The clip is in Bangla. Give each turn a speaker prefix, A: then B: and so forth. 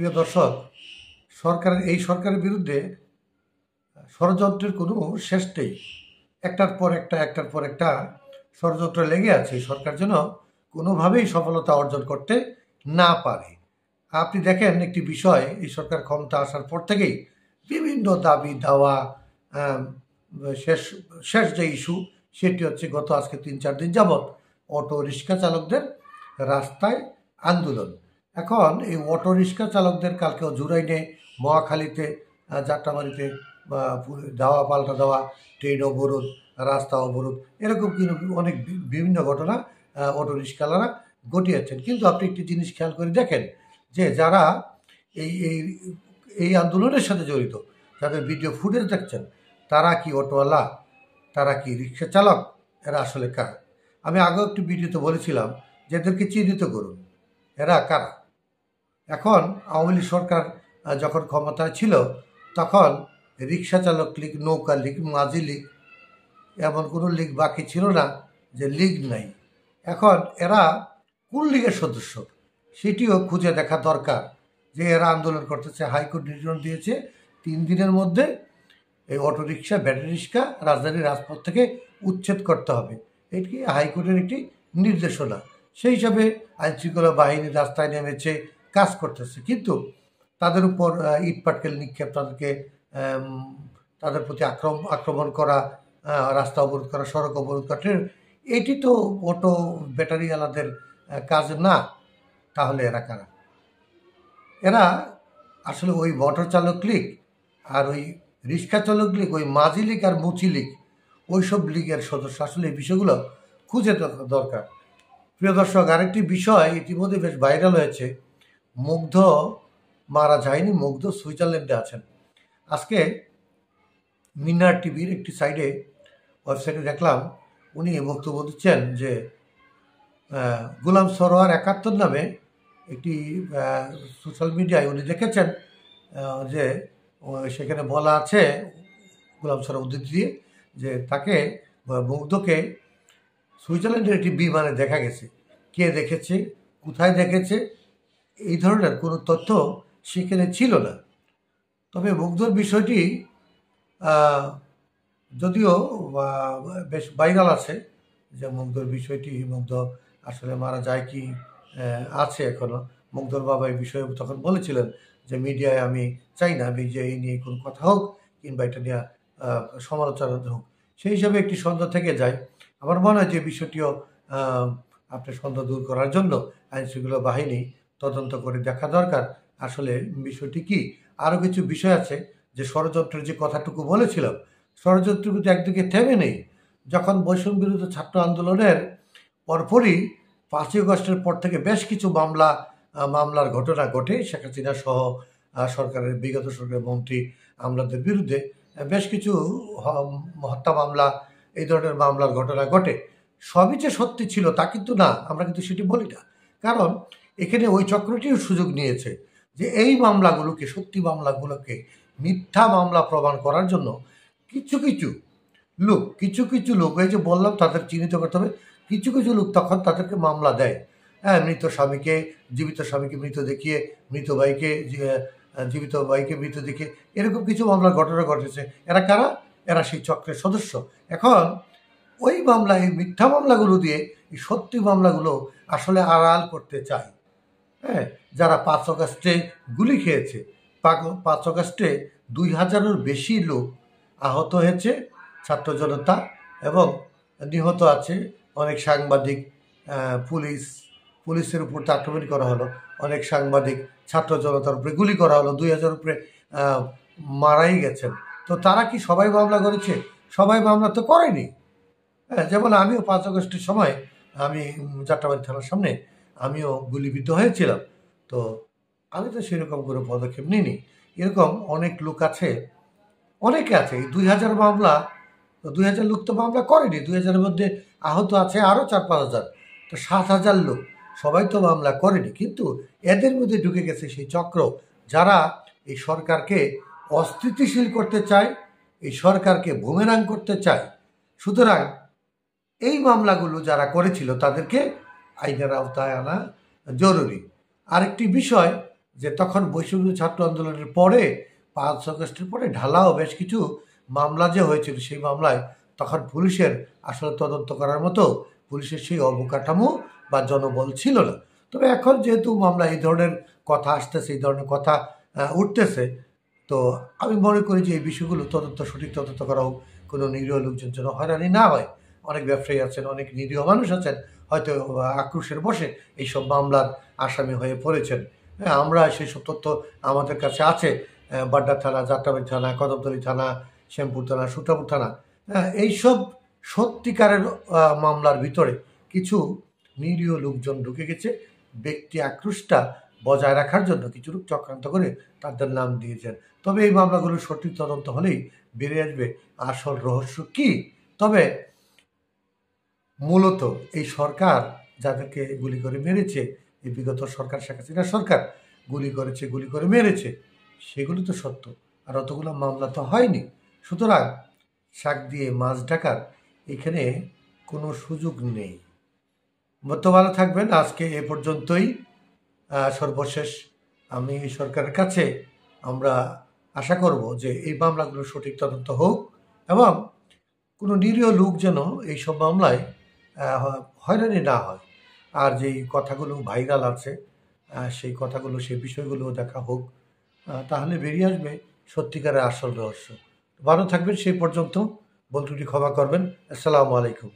A: প্রিয় দর্শক, সরকারের বিরুদ্ধে ষড়যন্ত্রের কোনো শেষ নেই। একটার পর একটা ষড়যন্ত্র লেগে আছে। সরকার যেন কোনোভাবেই সফলতা অর্জন করতে না পারে। আপনি দেখেন একটি বিষয়, এই সরকার ক্ষমতা আসার পর থেকেই বিভিন্ন দাবি দাওয়া, আম, শেষ শেষ যে ইস্যু সেটি হচ্ছে গত আজকে ৩-৪ দিন যাবৎ অটো রিক্সা চালকদের রাস্তায় আন্দোলন। এখন এই অটো রিক্সা চালকদের কালকেও জুরাইনে, মহাখালীতে, যাত্রাবাড়িতে দেওয়া পাল্টা দেওয়া, ট্রেন অবরোধ, রাস্তা অবরোধ, এরকম কিন্তু অনেক বিভিন্ন ঘটনা অটো রিক্সাওয়ালারা ঘটিয়েছেন। কিন্তু আপনি একটি জিনিস খেয়াল করে দেখেন যে যারা এই এই এই আন্দোলনের সাথে জড়িত, যাদের ভিডিও ফুটেজ দেখছেন, তারা কি অটোওয়ালা, তারা কি রিক্সা চালক, এরা আসলে কারা? আমি আগেও একটি ভিডিওতে বলেছিলাম যে এদেরকে চিহ্নিত করুন, এরা কারা। এখন আওয়ামী লীগ সরকার যখন ক্ষমতায় ছিল তখন রিক্সা চালক লীগ, নৌকা লীগ, মাঝি লীগ, এমন কোনো লীগ বাকি ছিল না যে লীগ নাই। এখন এরা কোন লীগের সদস্য সেটিও খুঁজে দেখা দরকার। যে এরা আন্দোলন করতেছে, হাইকোর্ট নির্দেশন দিয়েছে ৩ দিনের মধ্যে এই অটোরিকশা, ব্যাটারি রিক্সা রাজধানীর রাজপথ থেকে উচ্ছেদ করতে হবে। এটি হাইকোর্টের একটি নির্দেশনা। সেই হিসাবে আইনশৃঙ্খলা বাহিনী রাস্তায় নেমেছে, কাজ করতেছে। কিন্তু তাদের উপর ইট পাটকেল নিক্ষেপ, তাদের প্রতি আক্রমণ করা, রাস্তা অবরোধ করা, সড়ক অবরোধ করা, এটি তো অটো ব্যাটারিওয়ালাদের কাজ না। তাহলে এরা কারা? এরা আসলে ওই মোটর চালক লীগ আর ওই রিক্সা চালক লীগ, ওই মাঝি লীগ আর মুচি লীগ, ওইসব লীগের সদস্য। আসলে এই বিষয়গুলো খুঁজে দেখা দরকার। প্রিয় দর্শক, আরেকটি বিষয় ইতিমধ্যে বেশ ভাইরাল হয়েছে। মুগ্ধ মারা যায়নি, মুগ্ধ সুইজারল্যান্ডে আছেন। আজকে মিনার টিভির একটি ওয়েবসাইটে দেখলাম উনি বক্তব্য দিচ্ছেন যে গোলাম সরোয়ার ৭১ নামে একটি সোশ্যাল মিডিয়ায় উনি দেখেছেন যে সেখানে বলা আছে, গোলাম সরোয়ার উদ্ধৃতি দিয়ে, যে তাকে, মুগ্ধকে সুইজারল্যান্ডের একটি বিমানে দেখা গেছে। কে দেখেছে, কোথায় দেখেছে, এই ধরনের কোনো তথ্য সেখানে ছিল না। তবে মুগ্ধর বিষয়টি যদিও বেশ ভাইরাল আছে, যে মুগ্ধর বিষয়টি, মুগ্ধ আসলে মারা যায় কি আছে এখনো। মুগ্ধর বাবা এই বিষয়ে তখন বলেছিলেন যে মিডিয়ায় আমি চাই না আমি যে এই নিয়ে কোনো কথা হোক, কিংবা এটা নিয়ে সমালোচনা হোক। সেই হিসাবে একটি সন্দেহ থেকে যায়। আমার মনে হয় যে বিষয়টিও আপনার সন্দেহ দূর করার জন্য আইনশৃঙ্খলা বাহিনী তদন্ত করে দেখা দরকার আসলে বিষয়টি কি। আরও কিছু বিষয় আছে, যে ষড়যন্ত্রের যে কথাটুকু বলেছিলাম, ষড়যন্ত্র কিন্তু একদিকে থেমে নেই। যখন বৈষম্য বিরোধী ছাত্র আন্দোলনের পরপরই ৫ই আগস্টের পর থেকে বেশ কিছু মামলার ঘটনা ঘটে, শেখ হাসিনা সহ বিগত সরকারের মন্ত্রী আমলাদের বিরুদ্ধে বেশ কিছু হত্যা মামলা, এই ধরনের মামলার ঘটনা ঘটে। সবই যে সত্যি ছিল তা কিন্তু না, আমরা কিন্তু সেটি বলি না। কারণ এখানে ওই চক্রটিও সুযোগ নিয়েছে যে এই মামলাগুলোকে, সত্যি মামলাগুলোকে মিথ্যা মামলা প্রমাণ করার জন্য কিছু কিছু লোক, এই যে বললাম তাদের চিহ্নিত করতে হবে, কিছু লোক তখন তাদেরকে মামলা দেয়। হ্যাঁ, জীবিত স্বামীকে মৃত দেখিয়ে, মৃত ভাইকে জীবিত ভাইকে মৃত দেখিয়ে, এরকম কিছু মামলার ঘটনা ঘটেছে। এরা কারা? এরা সেই চক্রের সদস্য। এখন ওই মামলা, এই মিথ্যা মামলাগুলো দিয়ে এই সত্যি মামলাগুলো আসলে আড়াল করতে চায়। হ্যাঁ, যারা ৫ আগস্টে গুলি খেয়েছে, ৫ আগস্টে ২,০০০-এর বেশি লোক আহত হয়েছে, ছাত্র জনতা, এবং নিহত আছে অনেক সাংবাদিক, পুলিশের উপর আক্রমণ করা হলো, অনেক সাংবাদিক, ছাত্র জনতার উপরে গুলি করা হলো, ২,০০০ উপরে মারাই গেছেন। তো তারা কি সবাই মামলা করেছে? সবাই মামলা তো করেনি। হ্যাঁ, যেমন আমিও ৫ আগস্টের সময় আমি যাত্রাবাড়ি থানার সামনে আমিও গুলিবিদ্ধ হয়েছিলাম। তো আমি তো সেরকম কোনো পদক্ষেপ নিইনি। এরকম অনেক লোক আছে, অনেকে আছে। এই ২,০০০ মামলা, ২,০০০ লোক তো মামলা করেনি। ২,০০০-এর মধ্যে আহত আছে আরও ৪-৫ হাজার, তো ৭,০০০ লোক, সবাই তো মামলা করেনি। কিন্তু এদের মধ্যে ঢুকে গেছে সেই চক্র, যারা এই সরকারকে অস্থিতিশীল করতে চায়, এই সরকারকে বুমেরাং করতে চায়। সুতরাং এই মামলাগুলো যারা করেছিল তাদেরকে আইনের আওতায় আনা জরুরি। আরেকটি বিষয়, যে তখন বৈষম্য ছাত্র আন্দোলনের পরে 5 আগস্টের পরে ঢালাও বেশ কিছু মামলা যে হয়েছিল, সেই মামলায় তখন পুলিশের আসলে তদন্ত করার মতো পুলিশের সেই অবকাঠামো বা জনবল ছিল না। তবে এখন যেহেতু মামলা এই ধরনের কথা আসতেছে, এই ধরনের কথা উঠতেছে, তো আমি মনে করি যে এই বিষয়গুলো সঠিক তদন্ত করা হোক, কোনো নিরীহ লোকজন যেন হয়রানি না হয়। অনেক ব্যবসায়ী আছেন, অনেক নিরীহ মানুষ আছেন, হয়তো আক্রোশের বশে এইসব মামলার আসামি হয়ে পড়েছেন। হ্যাঁ, আমরা সেসব তথ্য আমাদের কাছে আছে। বাড্ডা থানা, যাত্রাবাড়ি থানা, কদমতলী থানা, শ্যামপুর থানা, সুতাপুর থানা। এইসব সত্যিকারের মামলার ভিতরে কিছু নিরীহ লোকজন ঢুকে গেছে, ব্যক্তি আক্রোশটা বজায় রাখার জন্য কিছু লোক চক্রান্ত করে তাদের নাম দিয়েছেন। তবে এই মামলাগুলোর সঠিক তদন্ত হলেই বেরিয়ে আসবে আসল রহস্য কি। তবে মূলত এই সরকার যাদেরকে গুলি করে মেরেছে, এই বিগত সরকার, শেখ হাসিনা সরকার গুলি করেছে, গুলি করে মেরেছে, সেগুলো তো সত্য। আর অতগুলো মামলা তো হয়নি। সুতরাং শাক দিয়ে মাছ ঢাকার এখানে কোনো সুযোগ নেই। তো ভালো থাকবেন। আজকে এ পর্যন্তই। সর্বশেষ আমি এই সরকারের কাছে আমরা আশা করব যে এই মামলাগুলো সঠিক তদন্ত হোক এবং কোনো নিরীহ লোক যেন এইসব মামলায় হয়রানি না হয়। আর যেই কথাগুলো ভাইরাল আছে, সেই কথাগুলো, সেই বিষয়গুলো দেখা হোক। তাহলে বেরিয়ে আসবে সত্যিকারের আসল রহস্য। ভালো থাকবেন সেই পর্যন্ত। ভুল ত্রুটি ক্ষমা করবেন। আসসালামু আলাইকুম।